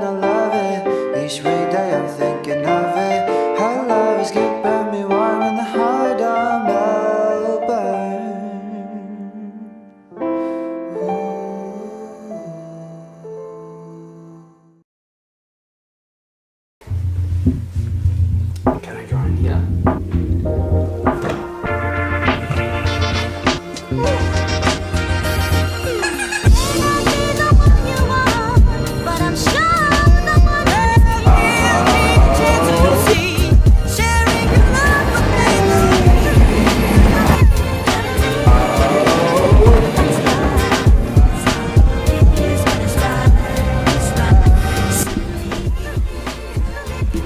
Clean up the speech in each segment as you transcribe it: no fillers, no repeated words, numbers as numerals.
and I love it. Each weekday I'm thinking of it. How love is keeping me warm in the heart of Melbourne. Can I go in here?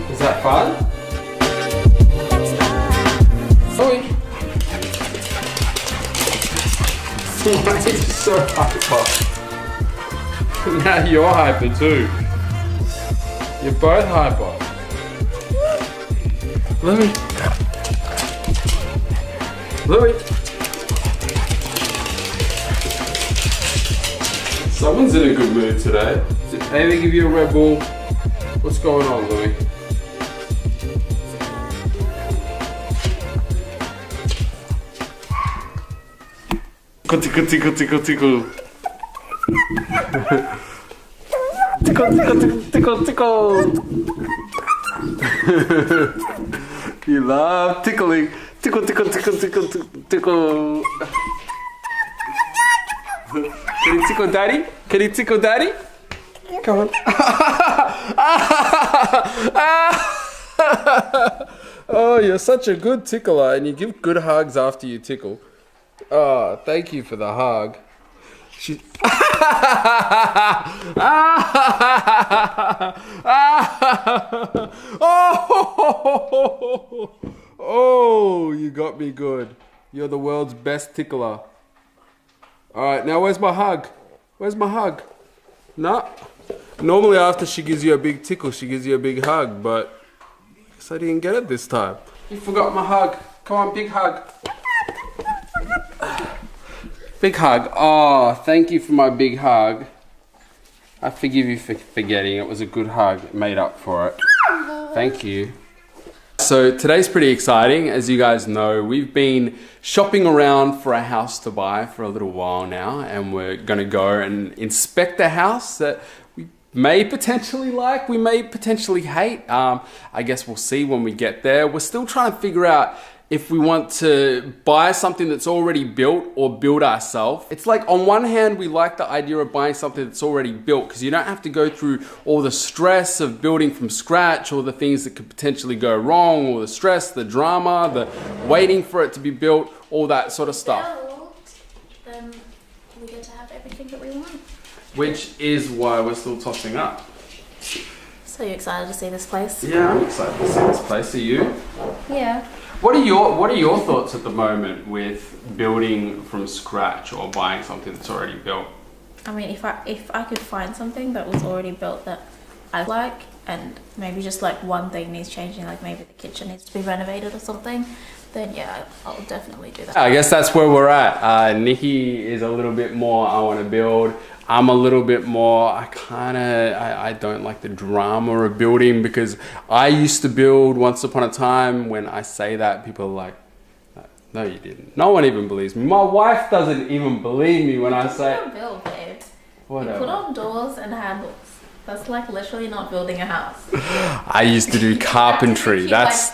Is that fun? Oi! Why is it so hyper? Now you're hyper too. You're both hyper. Louie. Louie. Someone's in a good mood today. Did they give you a Red Bull? What's going on, Louie? Tickle, tickle, tickle, tickle. Tickle, tickle, tickle, tickle, tickle. You love tickling. Tickle, tickle, tickle, tickle, tickle. Can you tickle daddy? Can you tickle daddy? Come on. Oh, you're such a good tickler and you give good hugs after you tickle. Oh, thank you for the hug. She... Oh, you got me good. You're the world's best tickler. Alright, now where's my hug? Where's my hug? No. Normally after she gives you a big tickle, she gives you a big hug, but I guess I didn't get it this time. You forgot my hug. Come on, big hug. Big hug. Oh, thank you for my big hug. I forgive you for forgetting. It was a good hug. It made up for it. Thank you. So today's pretty exciting. As you guys know, we've been shopping around for a house to buy for a little while now, and we're going to go and inspect a house that we may potentially like, we may potentially hate. I guess we'll see when we get there. We're still trying to figure out if we want to buy something that's already built or build ourselves. It's like on one hand, we like the idea of buying something that's already built because you don't have to go through all the stress of building from scratch, or the things that could potentially go wrong, or the stress, the drama, the waiting for it to be built, all that sort of stuff. Then we get to have everything that we want. Which is why we're still tossing up. So you're excited to see this place? Yeah, I'm excited to see this place. Are you? Yeah. What are your thoughts at the moment with building from scratch or buying something that's already built? I mean, if I could find something that was already built that I like, and maybe just like one thing needs changing, like maybe the kitchen needs to be renovated or something, then yeah, I'll definitely do that. I guess that's where we're at. Nikki is a little bit more, I want to build. I'm a little bit more, I don't like the drama of building, because I used to build once upon a time. When I say that, people are like, no you didn't. No one even believes me. My wife doesn't even believe me when I say... You don't build, babe. Whatever. You put on doors and handles. That's like literally not building a house. I used to do carpentry. That's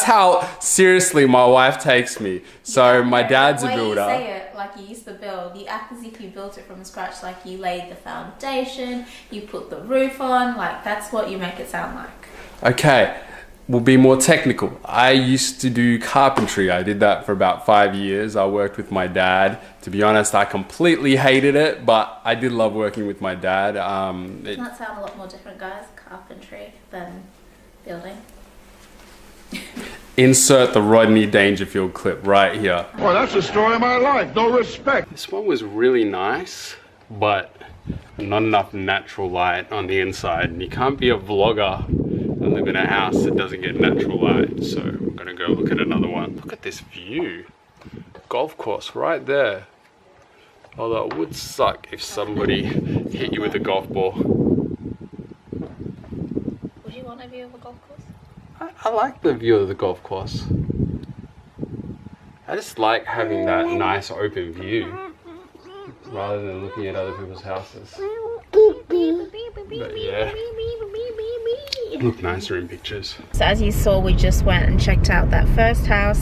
how seriously my wife takes me. So my dad's a builder. The way you say it, like you used to build, you act as if you built it from scratch, like you laid the foundation, you put the roof on, like that's what you make it sound like. Okay, we'll be more technical. I used to do carpentry. I did that for about 5 years. I worked with my dad. To be honest, I completely hated it, but I did love working with my dad. Doesn't that sound a lot more different, guys? Carpentry than building. Insert the Rodney Dangerfield clip right here. Well, that's the story of my life. No respect. This one was really nice, but not enough natural light on the inside. And you can't be a vlogger and live in a house that doesn't get natural light. So we're gonna go look at another one. Look at this view. Golf course right there. Although it would suck if somebody hit you with a golf ball. want a view of a golf course? I like the view of the golf course. I just like having that nice open view rather than looking at other people's houses. But yeah, look nicer in pictures. So as you saw, we just went and checked out that first house.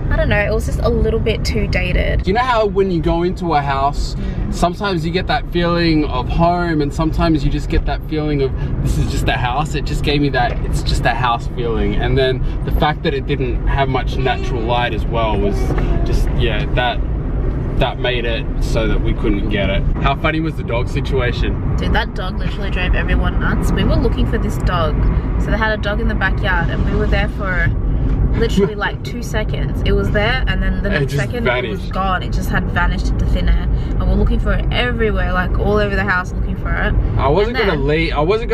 I don't know, it was just a little bit too dated. You know how when you go into a house, sometimes you get that feeling of home and sometimes you just get that feeling of this is just a house. It just gave me that it's just a house feeling. And then the fact that it didn't have much natural light as well was just, yeah, that made it so that we couldn't get it. How funny was the dog situation? Dude, that dog literally drove everyone nuts. We were looking for this dog. So they had a dog in the backyard and we were there for literally like 2 seconds. It was there and then the next second it was gone. It just had vanished into thin air. And we're looking for it everywhere, like all over the house looking for it. I wasn't gonna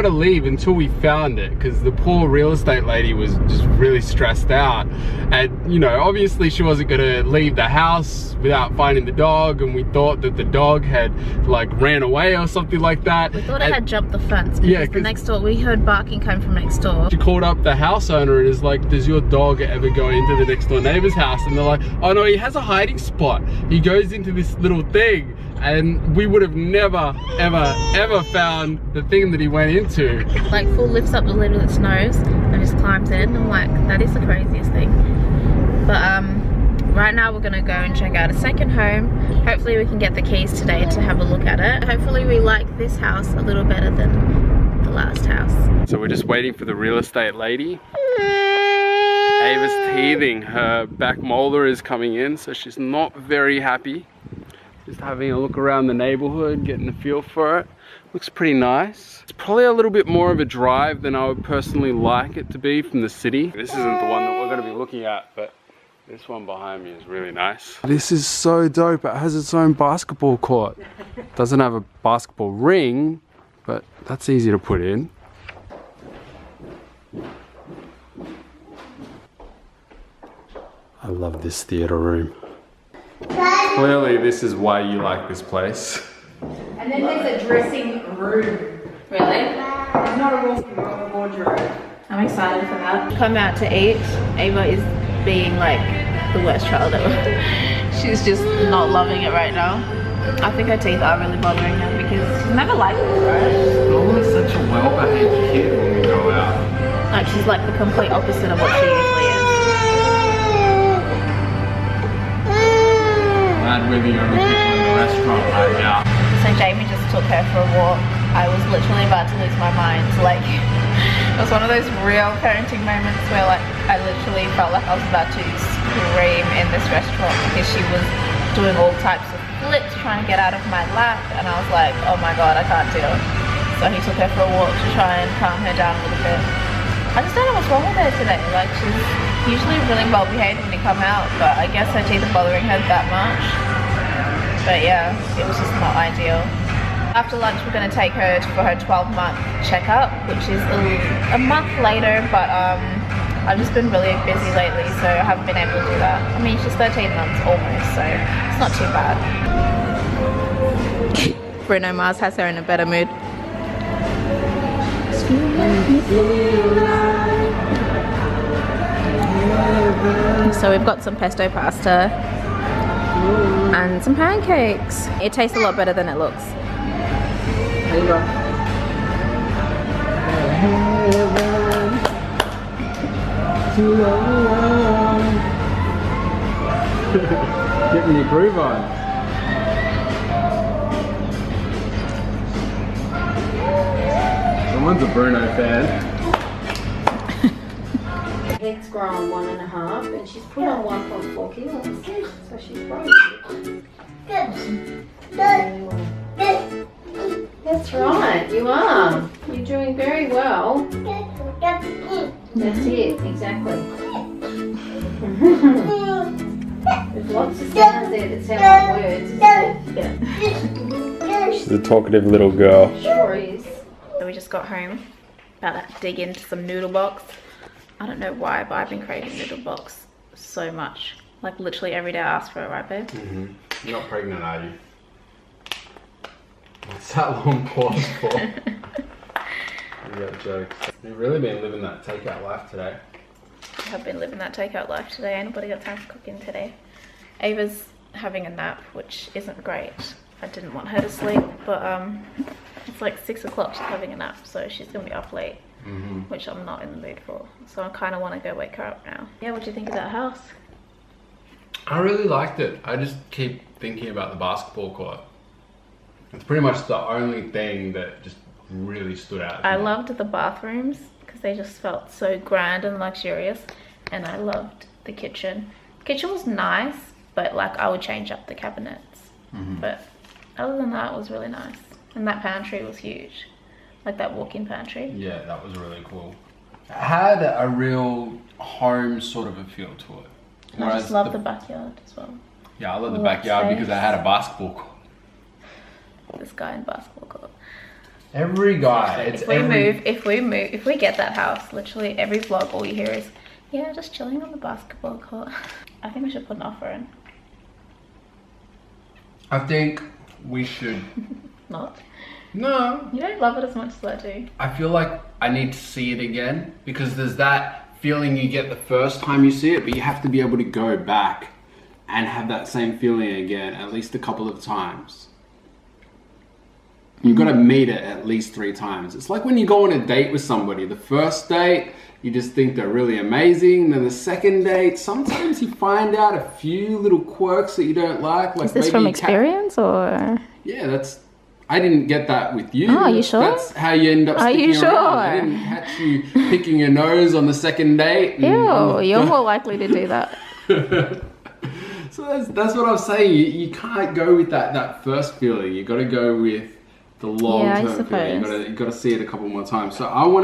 leave until we found it because the poor real estate lady was just really stressed out. And you know, obviously she wasn't gonna leave the house without finding the dog, and we thought that the dog had like ran away or something like that. We thought it had jumped the fence because the next door, we heard barking coming from next door. She called up the house owner and is like, does your dog ever go into the next door neighbor's house? And they're like, oh no, he has a hiding spot. He goes into this little thing. And we would have never, ever found the thing that he went into. Like full lifts up the lid with its nose and just climbs in. I'm like, that is the craziest thing. But right now we're gonna go and check out a second home. Hopefully we can get the keys today to have a look at it. Hopefully we like this house a little better than the last house. So we're just waiting for the real estate lady. Ava's teething. Her back molar is coming in, so she's not very happy. Just having a look around the neighborhood, getting a feel for it. Looks pretty nice. It's probably a little bit more of a drive than I would personally like it to be from the city. This isn't the one that we're going to be looking at, but this one behind me is really nice. This is so dope. It has its own basketball court. Doesn't have a basketball ring, but that's easy to put in. I love this theater room. Clearly this is why you like this place. And then there's a dressing room. Really? It's not a wardrobe. I'm excited for that. Come out to eat. Ava is being like the worst child ever. She's just not loving it right now. I think her teeth are really bothering her because she's never liked this, right? She's always such a well-behaved kid when we go out. Like she's like the complete opposite of what she usually is. With the only people in the restaurant right now. So Jamie just took her for a walk. I was literally about to lose my mind. Like, it was one of those real parenting moments where like I literally felt like I was about to scream in this restaurant because she was doing all types of flips trying to get out of my lap, and I was like, oh my god, I can't deal. So he took her for a walk to try and calm her down a little bit. I just don't know what's wrong with her today. Like, she's usually really well behaved when you come out, but I guess her teeth are bothering her that much. But yeah, it was just not ideal. After lunch we're going to take her for her 12-month checkup, which is a month later, but I've just been really busy lately, so I haven't been able to do that. I mean, she's 13 months almost, so it's not too bad. Bruno Mars has her in a better mood. So we've got some pesto pasta and some pancakes. It tastes a lot better than it looks. Getting your groove on. Someone's a Bruno fan. Head's grown 1.5 and she's put on 1.4 kilos. So she's probably That's right, you are. You're doing very well. That's it, exactly. There's lots of sounds there that sound like words, isn't there? She's a talkative little girl. Sure is. So we just got home, about to dig into some noodle box. I don't know why, but I've been craving noodle box so much. Like literally every day I ask for it, right babe? Mm-hmm. You're not pregnant, are you? What's that long pause for? You got jokes. You've really been living that takeout life today. I have been living that takeout life today. Ain't nobody got time for cooking today. Ava's having a nap, which isn't great. I didn't want her to sleep, but it's like 6 o'clock. She's having a nap, so she's gonna be up late, which I'm not in the mood for. So I kind of want to go wake her up now. Yeah, what do you think of that house? I really liked it. I just keep thinking about the basketball court. It's pretty much the only thing that just really stood out. I loved the bathrooms because they just felt so grand and luxurious, and I loved the kitchen. The kitchen was nice, but like I would change up the cabinets. But other than that, it was really nice. And that pantry was huge, like that walk-in pantry. Yeah, that was really cool. It had a real home sort of a feel to it. And I just love the backyard as well. Yeah, I love the backyard because it had a basketball court. This guy in basketball court. Every guy. If we get that house, literally every vlog, all you hear is, yeah, just chilling on the basketball court. I think we should put an offer in. I think we should. Not. No. You don't love it as much as I do. I feel like I need to see it again because there's that feeling you get the first time you see it, but you have to be able to go back and have that same feeling again at least a couple of times. You've got to meet it at least 3 times. It's like when you go on a date with somebody. The first date, you just think they're really amazing. Then the second date, sometimes you find out a few little quirks that you don't like. Like is this maybe from experience or? Yeah, I didn't get that with you. Oh, are you sure? That's how you end up sticking around. I didn't catch you picking your nose on the second date. Ew, you're more likely to do that. So that's what I was saying. You can't go with that first feeling. You got to go with the long-term feeling. You got to see it a couple more times. So I want to